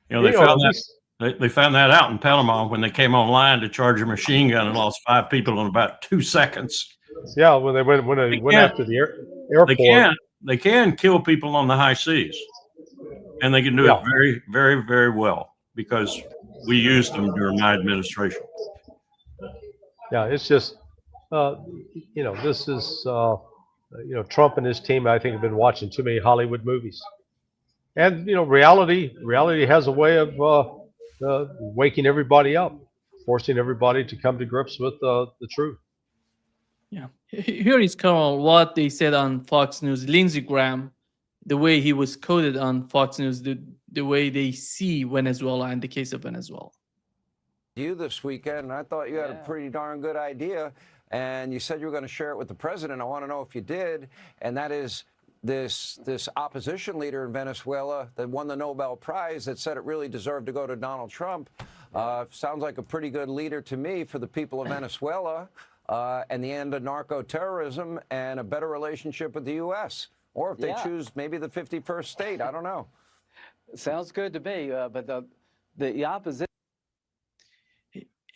They found that out in Panama when they came online to charge a machine gun and lost 5 people in about 2 seconds. Yeah, when they went after the airport. They can kill people on the high seas, and they can do it very, very, very well because we used them during my administration. Yeah, it's just, this is, Trump and his team, I think, have been watching too many Hollywood movies. And, reality has a way of waking everybody up, forcing everybody to come to grips with the truth. Yeah. Here is, Carl, what they said on Fox News. Lindsey Graham, the way he was quoted on Fox News, the way they see Venezuela and the case of Venezuela. You this weekend, and I thought you had a pretty darn good idea, and you said you were going to share it with the president. I want to know if you did, and that is this opposition leader in Venezuela that won the Nobel Prize that said it really deserved to go to Donald Trump. Sounds like a pretty good leader to me for the people of Venezuela and the end of narco-terrorism and a better relationship with the U.S. Or if they choose maybe the 51st state, I don't know. Sounds good to me, but the opposition.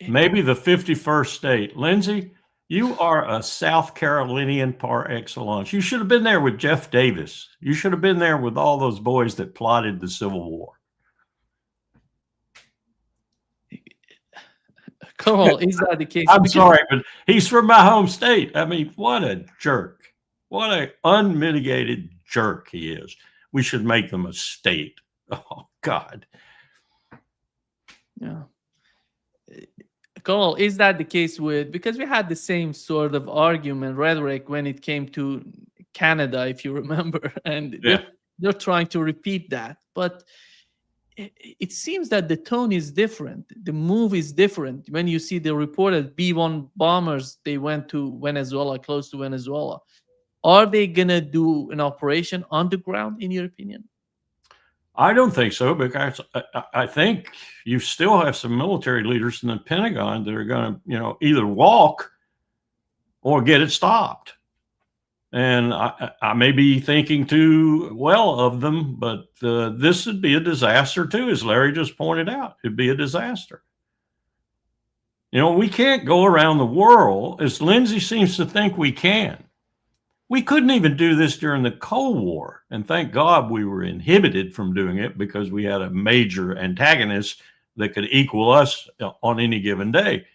Maybe the 51st state. Lindsey, you are a South Carolinian par excellence. You should have been there with Jeff Davis. You should have been there with all those boys that plotted the Civil War. Carl, is that the case? I'm sorry, but he's from my home state. I mean, what a jerk. What an unmitigated jerk he is. We should make them a state. Oh, God. Yeah. Carl, is that the case because we had the same sort of argument, rhetoric when it came to Canada, if you remember, and they're trying to repeat that. But it seems that the tone is different. The move is different. When you see the reported B-1 bombers, they went to Venezuela, close to Venezuela. Are they going to do an operation on the ground, in your opinion? I don't think so, because I think you still have some military leaders in the Pentagon that are going to, either walk or get it stopped. And I may be thinking too well of them, but this would be a disaster too, as Larry just pointed out. It'd be a disaster. We can't go around the world, as Lindsey seems to think we can, We couldn't even do this during the Cold War. And thank God we were inhibited from doing it because we had a major antagonist that could equal us on any given day.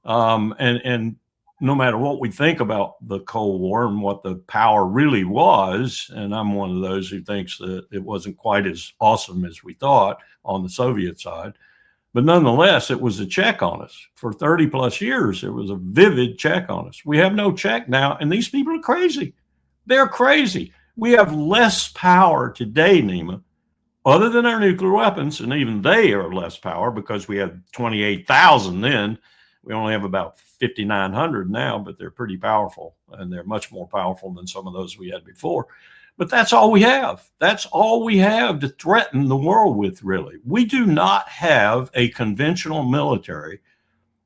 And no matter what we think about the Cold War and what the power really was, and I'm one of those who thinks that it wasn't quite as awesome as we thought on the Soviet side, but nonetheless, it was a check on us for 30 plus years. It was a vivid check on us. We have no check now, and these people are crazy. They're crazy. We have less power today, Nima, other than our nuclear weapons, and even they are less power because we had 28,000 then. We only have about 5,900 now, but they're pretty powerful, and they're much more powerful than some of those we had before. But that's all we have. That's all we have to threaten the world with, really. We do not have a conventional military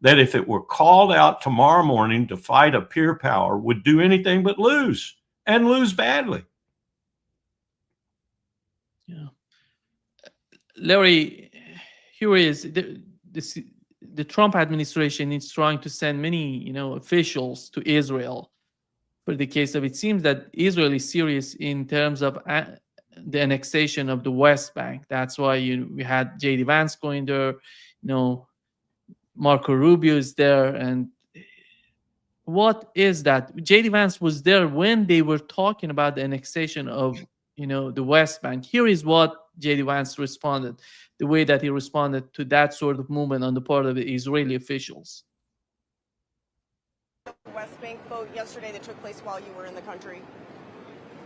that, if it were called out tomorrow morning to fight a peer power, would do anything but lose, and lose badly. Yeah. Larry, here is the Trump administration is trying to send many, officials to Israel. For the case of, it seems that Israel is serious in terms of the annexation of the West Bank. That's why we had J.D. Vance going there, Marco Rubio is there. And what is that? J.D. Vance was there when they were talking about the annexation of, the West Bank. Here is what J.D. Vance responded, the way that he responded to that sort of movement on the part of the Israeli officials. West Bank vote yesterday that took place while you were in the country?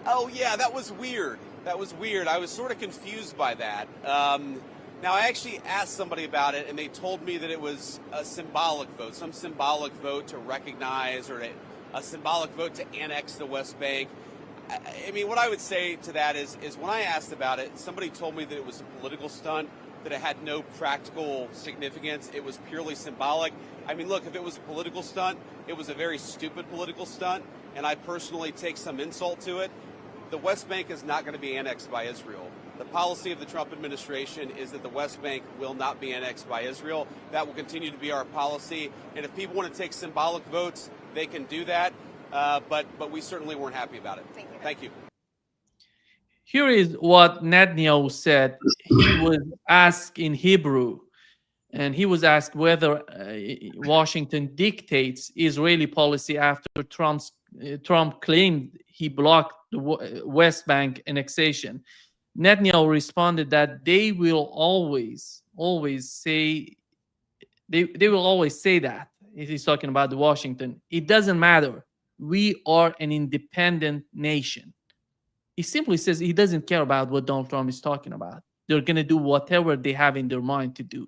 Oh, yeah, that was weird. That was weird. I was sort of confused by that. Now, I actually asked somebody about it, and they told me that it was a symbolic vote, some symbolic vote to recognize or a symbolic vote to annex the West Bank. I mean, what I would say to that is when I asked about it, somebody told me that it was a political stunt, that it had no practical significance. It was purely symbolic. I mean, look, if it was a political stunt, it was a very stupid political stunt, and I personally take some insult to it. The West Bank is not going to be annexed by Israel. The policy of the Trump administration is that the West Bank will not be annexed by Israel. That will continue to be our policy. And if people want to take symbolic votes, they can do that. But we certainly weren't happy about it. Thank you. Here is what Netanyahu said. He was asked in Hebrew, and he was asked whether Washington dictates Israeli policy after Trump claimed he blocked the West Bank annexation. Netanyahu responded that they will always say they will always say that. He's talking about the Washington. It doesn't matter. We are an independent nation. He simply says he doesn't care about what Donald Trump is talking about. They're going to do whatever they have in their mind to do.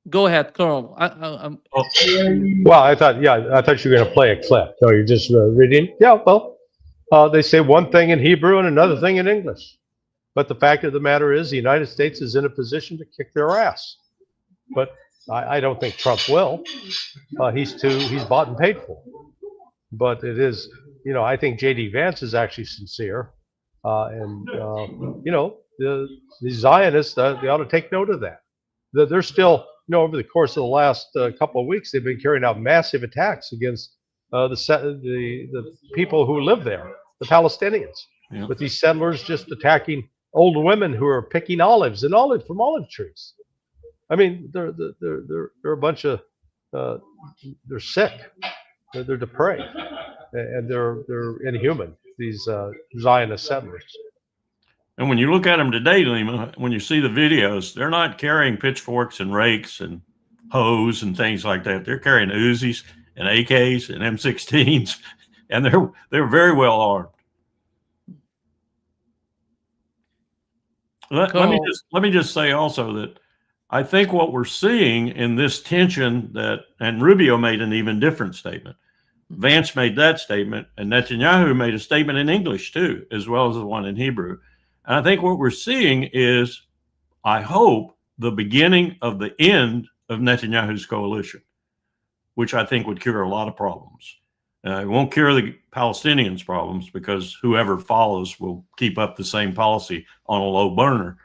Go ahead, Carl. Well, I thought you were going to play a clip. So you're just reading? Yeah, well, they say one thing in Hebrew and another thing in English. But the fact of the matter is the United States is in a position to kick their ass. But I don't think Trump will. He's bought and paid for. But it is, I think J.D. Vance is actually sincere. The Zionists, they ought to take note of that. They're still, over the course of the last couple of weeks, they've been carrying out massive attacks against the people who live there, the Palestinians, with these settlers just attacking old women who are picking olives from olive trees. I mean, they're a bunch of they're sick, they're depraved, and they're inhuman. These Zionist settlers. And when you look at them today, Lima, when you see the videos, they're not carrying pitchforks and rakes and hoes and things like that. They're carrying Uzis and AKs and M16s, and they're very well armed. Let me just say also that I think what we're seeing in this tension and Rubio made an even different statement. Vance made that statement, and Netanyahu made a statement in English too, as well as the one in Hebrew. And I think what we're seeing is, I hope, the beginning of the end of Netanyahu's coalition, which I think would cure a lot of problems. It won't cure the Palestinians' problems because whoever follows will keep up the same policy on a low burner.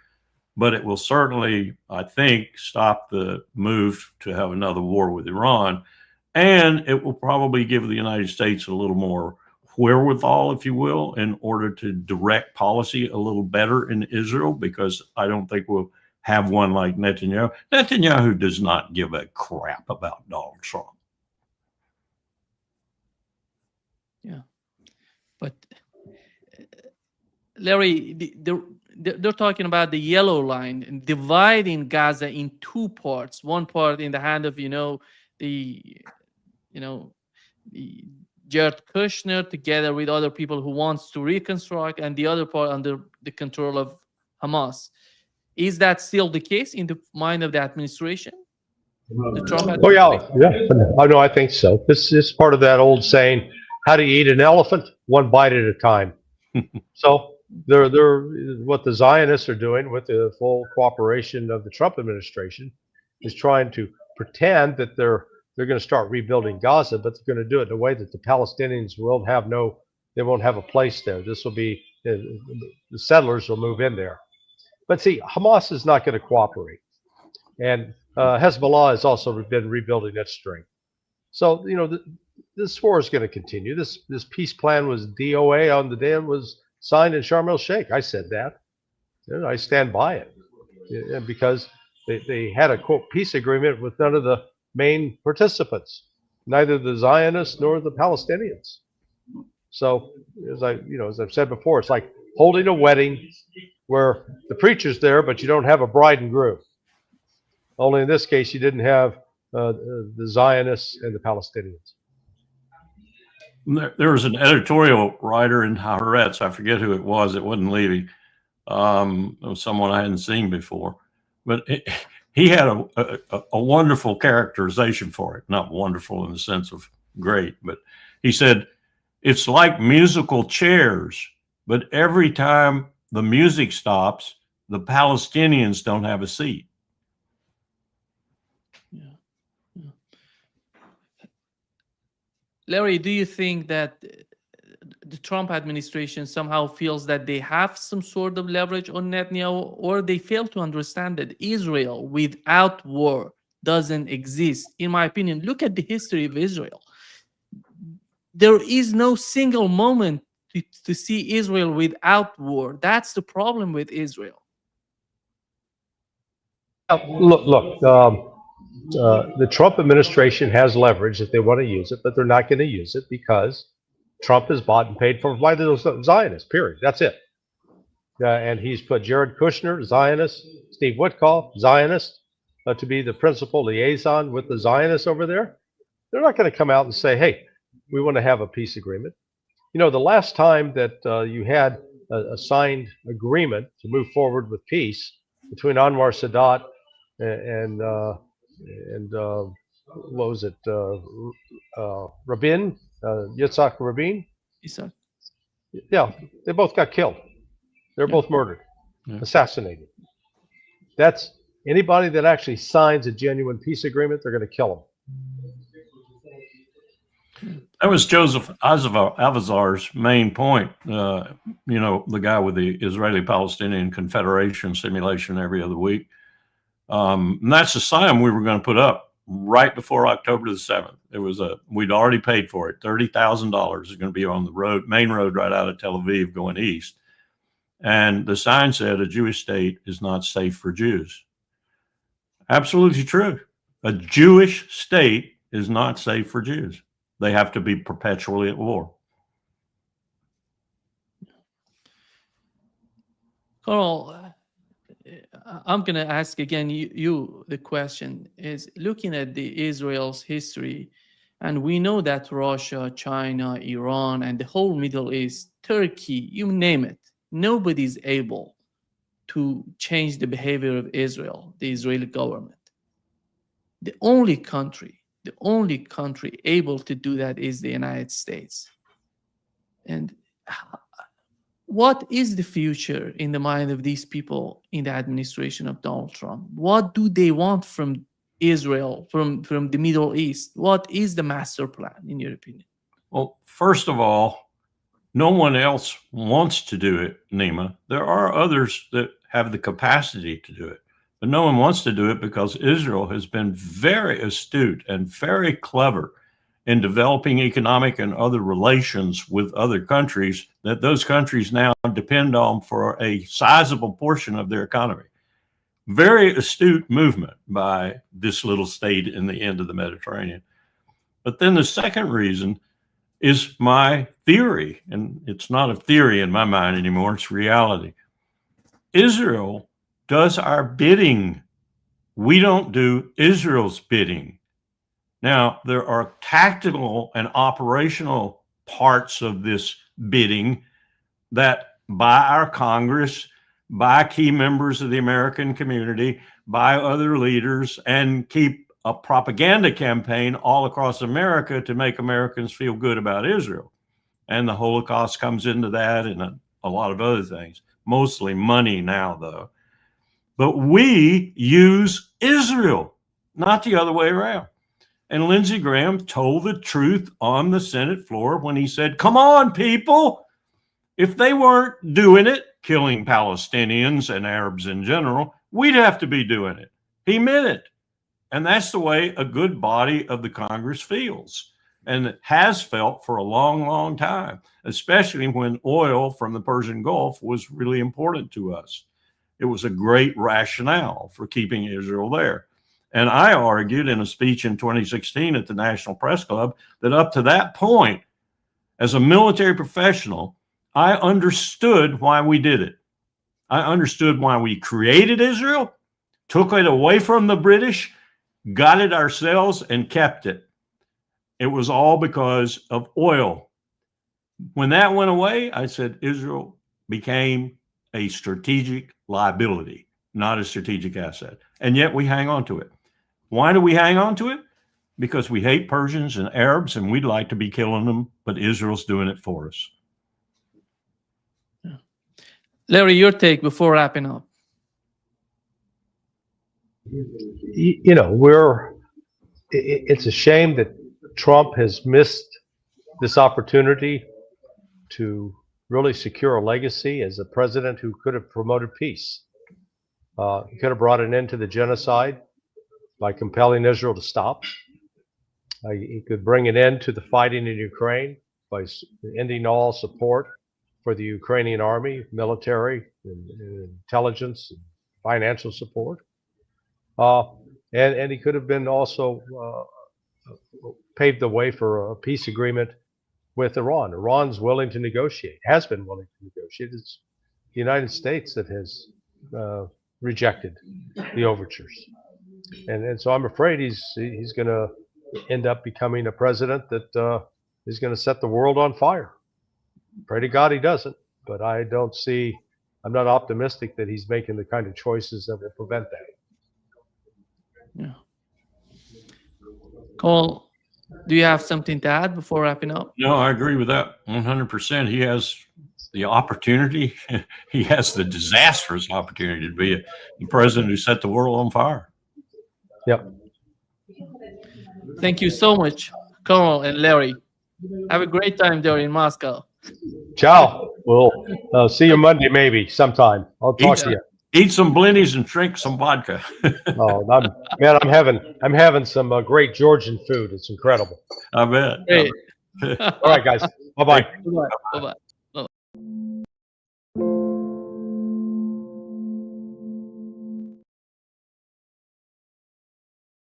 But it will certainly, I think, stop the move to have another war with Iran. And it will probably give the United States a little more wherewithal, if you will, in order to direct policy a little better in Israel, because I don't think we'll have one like Netanyahu. Netanyahu does not give a crap about Donald Trump. Yeah. But Larry, they're talking about the yellow line and dividing Gaza in two parts. One part in the hand of, the Jared Kushner, together with other people who wants to reconstruct, and the other part under the control of Hamas. Is that still the case in the mind of the administration? The Trump Oh yeah. Oh no, I think so. This is part of that old saying: "How do you eat an elephant? One bite at a time." So they're what the Zionists are doing, with the full cooperation of the Trump administration, is trying to pretend that they're going to start rebuilding Gaza, but they're going to do it in a way that the Palestinians won't have a place there. This will be the settlers will move in there. But see, Hamas is not going to cooperate, and Hezbollah has also been rebuilding its strength. So this war is going to continue. This peace plan was DOA on the day it was signed in Sharm el Sheikh. I said that. I stand by it, because they had a quote peace agreement with none of the main participants, neither the Zionists nor the Palestinians. So as I've said before, it's like holding a wedding where the preacher's there, but you don't have a bride and groom. Only in this case, you didn't have the Zionists and the Palestinians. There was an editorial writer in Haaretz, I forget who it was. It wasn't Levy. It was someone I hadn't seen before, but he had a wonderful characterization for it. Not wonderful in the sense of great, but he said, it's like musical chairs, but every time the music stops, the Palestinians don't have a seat. Larry, do you think that the Trump administration somehow feels that they have some sort of leverage on Netanyahu, or they fail to understand that Israel without war doesn't exist? In my opinion, look at the history of Israel. There is no single moment to see Israel without war. That's the problem with Israel. Look. The Trump administration has leverage if they want to use it, but they're not going to use it because Trump is bought and paid for by the Zionists, period. That's it. And he's put Jared Kushner, Zionist, Steve Witkoff, Zionist, to be the principal liaison with the Zionists over there. They're not going to come out and say, hey, we want to have a peace agreement. The last time that you had a signed agreement to move forward with peace between Anwar Sadat and what was it? Rabin, Yitzhak Rabin. Yeah, they both got killed. They're both murdered, assassinated. That's anybody that actually signs a genuine peace agreement, they're going to kill them. That was Joseph Avazar's main point. The guy with the Israeli-Palestinian Confederation simulation every other week. And that's the sign we were going to put up right before October the 7th. It was we'd already paid for it. $30,000 is going to be on the main road right out of Tel Aviv going east. And the sign said a Jewish state is not safe for Jews. Absolutely true. A Jewish state is not safe for Jews. They have to be perpetually at war. Carl, I'm going to ask again you the question is, looking at the Israel's history, and we know that Russia, China, Iran, and the whole Middle East, Turkey, you name it, nobody's able to change the behavior of Israel, the Israeli government. The only country able to do that is the United States. And what is the future in the mind of these people in the administration of Donald Trump? What do they want from Israel, from the Middle East? What is the master plan, in your opinion? Well, first of all, no one else wants to do it, Nima. There are others that have the capacity to do it, but no one wants to do it because Israel has been very astute and very clever in developing economic and other relations with other countries that those countries now depend on for a sizable portion of their economy. Very astute movement by this little state in the end of the Mediterranean. But then the second reason is my theory, and it's not a theory in my mind anymore, it's reality. Israel does our bidding. We don't do Israel's bidding. Now, there are tactical and operational parts of this bidding that by our Congress, by key members of the American community, by other leaders, and keep a propaganda campaign all across America to make Americans feel good about Israel. And the Holocaust comes into that and a lot of other things, mostly money now, though. But we use Israel, not the other way around. And Lindsey Graham told the truth on the Senate floor when he said, come on, people. If they weren't doing it, killing Palestinians and Arabs in general, we'd have to be doing it. He meant it. And that's the way a good body of the Congress feels and has felt for a long, long time, especially when oil from the Persian Gulf was really important to us. It was a great rationale for keeping Israel there. And I argued in a speech in 2016 at the National Press Club that up to that point, as a military professional, I understood why we did it. I understood why we created Israel, took it away from the British, got it ourselves, and kept it. It was all because of oil. When that went away, I said Israel became a strategic liability, not a strategic asset. And yet we hang on to it. Why do we hang on to it? Because we hate Persians and Arabs and we'd like to be killing them, but Israel's doing it for us. Larry, your take before wrapping up. You know, it's a shame that Trump has missed this opportunity to really secure a legacy as a president who could have promoted peace. He could have brought an end to the genocide by compelling Israel to stop. He could bring an end to the fighting in Ukraine by ending all support for the Ukrainian army, military, and intelligence, and financial support. And he could have been also paved the way for a peace agreement with Iran. Iran's willing to negotiate, has been willing to negotiate. It's the United States that has rejected the overtures. And so I'm afraid he's going to end up becoming a president that is going to set the world on fire. Pray to God he doesn't, but I'm not optimistic that he's making the kind of choices that will prevent that. Yeah. Cole, do you have something to add before wrapping up? No, I agree with that 100%. He has the opportunity, he has the disastrous opportunity to be the president who set the world on fire. Yep. Thank you so much, Colonel and Larry. Have a great time there in Moscow. Ciao. We'll see you Monday, maybe sometime. I'll talk to you. Eat some blinnies and drink some vodka. Oh, I'm having some great Georgian food. It's incredible. I bet. Great. All right, guys. Bye-bye. Bye-bye. Bye-bye.